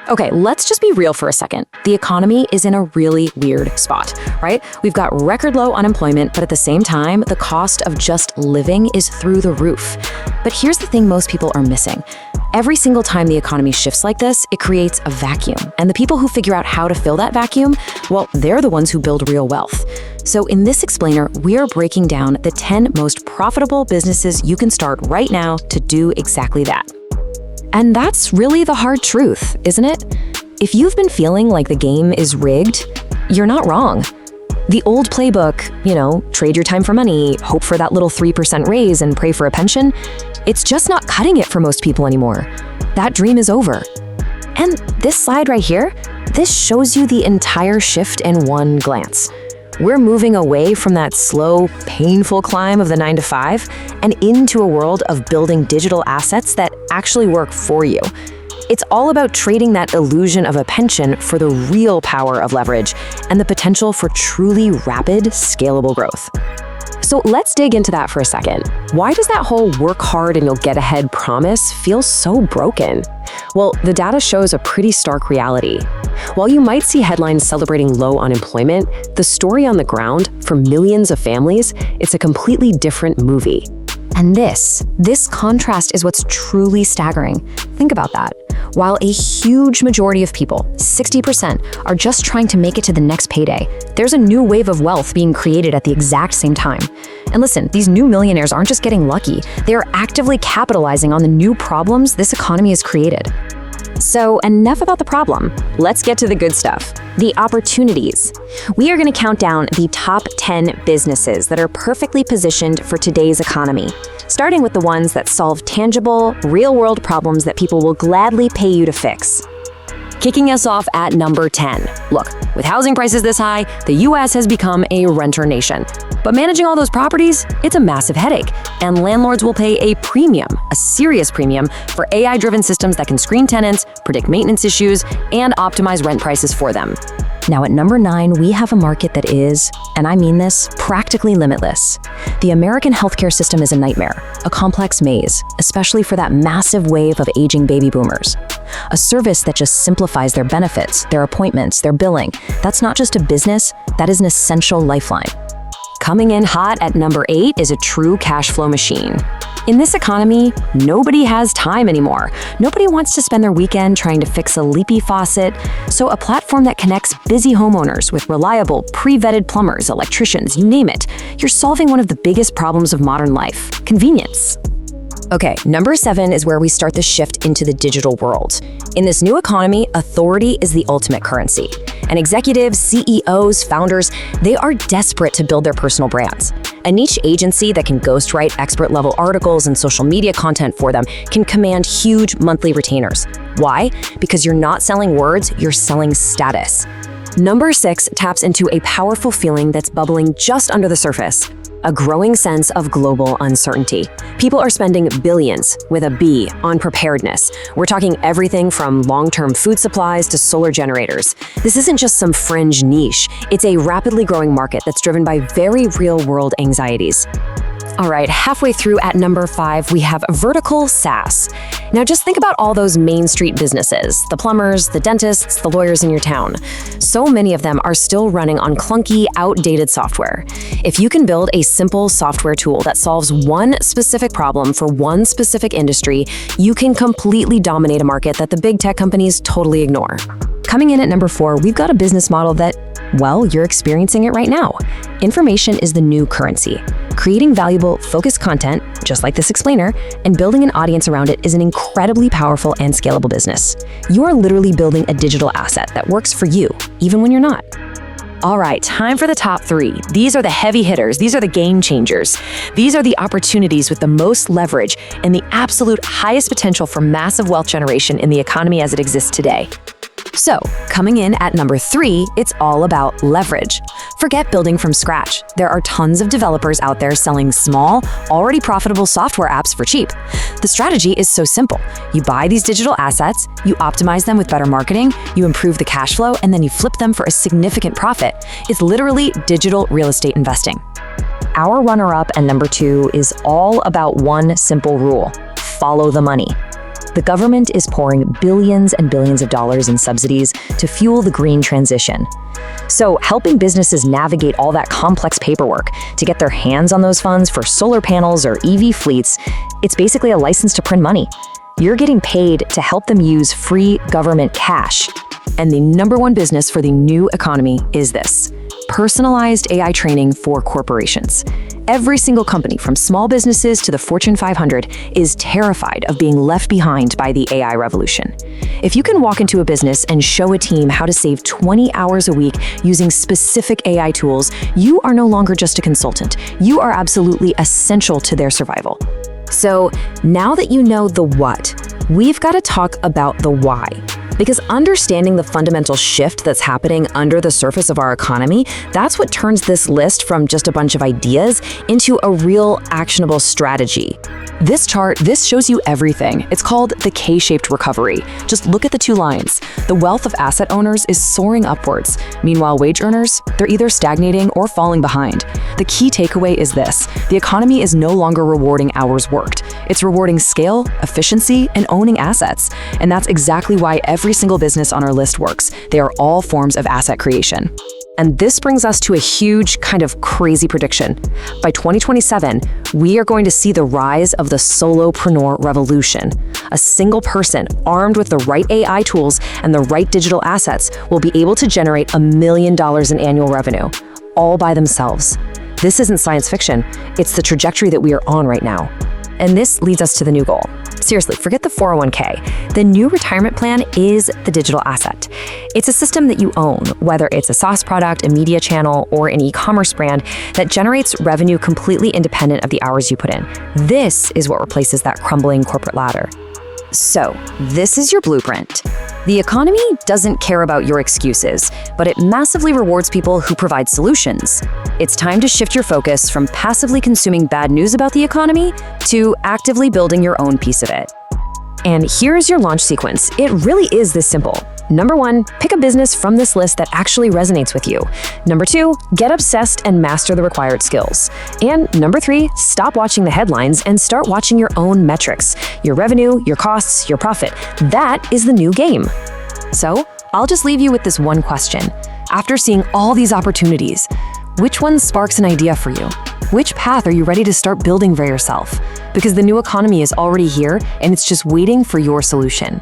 Okay, let's just be real for a second. The economy is in a really weird spot, right? We've got record low unemployment, but at the same time, the cost of just living is through the roof. But here's the thing most people are missing. Every single time the economy shifts like this, it creates a vacuum. And the people who figure out how to fill that vacuum, well, they're the ones who build real wealth. So in this explainer, we are breaking down the 10 most profitable businesses you can start right now to do exactly that. And that's really the hard truth, isn't it? If you've been feeling like the game is rigged, you're not wrong. The old playbook, trade your time for money, hope for that little 3% raise and pray for a pension, it's just not cutting it for most people anymore. That dream is over. And this slide right here, this shows you the entire shift in one glance. We're moving away from that slow, painful climb of the 9 to 5 and into a world of building digital assets that actually work for you. It's all about trading that illusion of a pension for the real power of leverage and the potential for truly rapid, scalable growth. So let's dig into that for a second. Why does that whole work hard and you'll get ahead promise feel so broken? Well, the data shows a pretty stark reality. While you might see headlines celebrating low unemployment, the story on the ground, for millions of families, it's a completely different movie. And this contrast is what's truly staggering. Think about that. While a huge majority of people, 60%, are just trying to make it to the next payday, there's a new wave of wealth being created at the exact same time. And listen, these new millionaires aren't just getting lucky, they are actively capitalizing on the new problems this economy has created. So enough about the problem. Let's get to the good stuff, the opportunities. We are going to count down the top 10 businesses that are perfectly positioned for today's economy, starting with the ones that solve tangible, real-world problems that people will gladly pay you to fix. Kicking us off at number 10. Look, with housing prices this high, the US has become a renter nation. But managing all those properties, it's a massive headache, and landlords will pay a premium, a serious premium, for AI-driven systems that can screen tenants, predict maintenance issues, and optimize rent prices for them. Now at number 9, we have a market that is, and I mean this, practically limitless. The American healthcare system is a nightmare, a complex maze, especially for that massive wave of aging baby boomers. A service that just simplifies their benefits, their appointments, their billing. That's not just a business, that is an essential lifeline. Coming in hot at number 8 is a true cash flow machine. In this economy, nobody has time anymore. Nobody wants to spend their weekend trying to fix a leaky faucet, so a platform that connects busy homeowners with reliable, pre-vetted plumbers, electricians, you name it. You're solving one of the biggest problems of modern life: convenience. Okay, number 7 is where we start the shift into the digital world. In this new economy, authority is the ultimate currency. And executives, CEOs, founders, they are desperate to build their personal brands. A niche agency that can ghostwrite expert-level articles and social media content for them can command huge monthly retainers. Why? Because you're not selling words, you're selling status. Number 6 taps into a powerful feeling that's bubbling just under the surface: a growing sense of global uncertainty. People are spending billions, with a B, on preparedness. We're talking everything from long-term food supplies to solar generators. This isn't just some fringe niche. It's a rapidly growing market that's driven by very real-world anxieties. All right, halfway through at number 5, we have vertical SaaS. Now just think about all those Main Street businesses, the plumbers, the dentists, the lawyers in your town. So many of them are still running on clunky, outdated software. If you can build a simple software tool that solves one specific problem for one specific industry, you can completely dominate a market that the big tech companies totally ignore. Coming in at number 4, we've got a business model that, well, you're experiencing it right now. Information is the new currency. Creating valuable, focused content, just like this explainer, and building an audience around it is an incredibly powerful and scalable business. You are literally building a digital asset that works for you, even when you're not. All right, time for the top 3. These are the heavy hitters. These are the game changers. These are the opportunities with the most leverage and the absolute highest potential for massive wealth generation in the economy as it exists today. So, coming in at number 3, it's all about leverage. Forget building from scratch. There are tons of developers out there selling small, already profitable software apps for cheap. The strategy is so simple. You buy these digital assets, you optimize them with better marketing, you improve the cash flow, and then you flip them for a significant profit. It's literally digital real estate investing. Our runner-up and number 2 is all about one simple rule: follow the money. The government is pouring billions and billions of dollars in subsidies to fuel the green transition. So helping businesses navigate all that complex paperwork to get their hands on those funds for solar panels or EV fleets, it's basically a license to print money. You're getting paid to help them use free government cash. And the #1 business for the new economy is this: personalized AI training for corporations. Every single company, from small businesses to the Fortune 500, is terrified of being left behind by the AI revolution. If you can walk into a business and show a team how to save 20 hours a week using specific AI tools, you are no longer just a consultant. You are absolutely essential to their survival. So now that you know the what, we've got to talk about the why. Because understanding the fundamental shift that's happening under the surface of our economy, that's what turns this list from just a bunch of ideas into a real actionable strategy. This chart, this shows you everything. It's called the K-shaped recovery. Just look at the 2 lines. The wealth of asset owners is soaring upwards. Meanwhile, wage earners, they're either stagnating or falling behind. The key takeaway is this: the economy is no longer rewarding hours worked. It's rewarding scale, efficiency, and owning assets. And that's exactly why every single business on our list works. They are all forms of asset creation. And this brings us to a huge, kind of crazy prediction. By 2027, we are going to see the rise of the solopreneur revolution. A single person armed with the right AI tools and the right digital assets will be able to generate $1 million in annual revenue, all by themselves. This isn't science fiction. It's the trajectory that we are on right now. And this leads us to the new goal. Seriously, forget the 401k. The new retirement plan is the digital asset. It's a system that you own, whether it's a SaaS product, a media channel, or an e-commerce brand that generates revenue completely independent of the hours you put in. This is what replaces that crumbling corporate ladder. So, this is your blueprint. The economy doesn't care about your excuses, but it massively rewards people who provide solutions. It's time to shift your focus from passively consuming bad news about the economy to actively building your own piece of it. And here's your launch sequence. It really is this simple. #1, pick a business from this list that actually resonates with you. #2, get obsessed and master the required skills. And #3, stop watching the headlines and start watching your own metrics, your revenue, your costs, your profit. That is the new game. So I'll just leave you with this one question. After seeing all these opportunities, which one sparks an idea for you? Which path are you ready to start building for yourself? Because the new economy is already here and it's just waiting for your solution.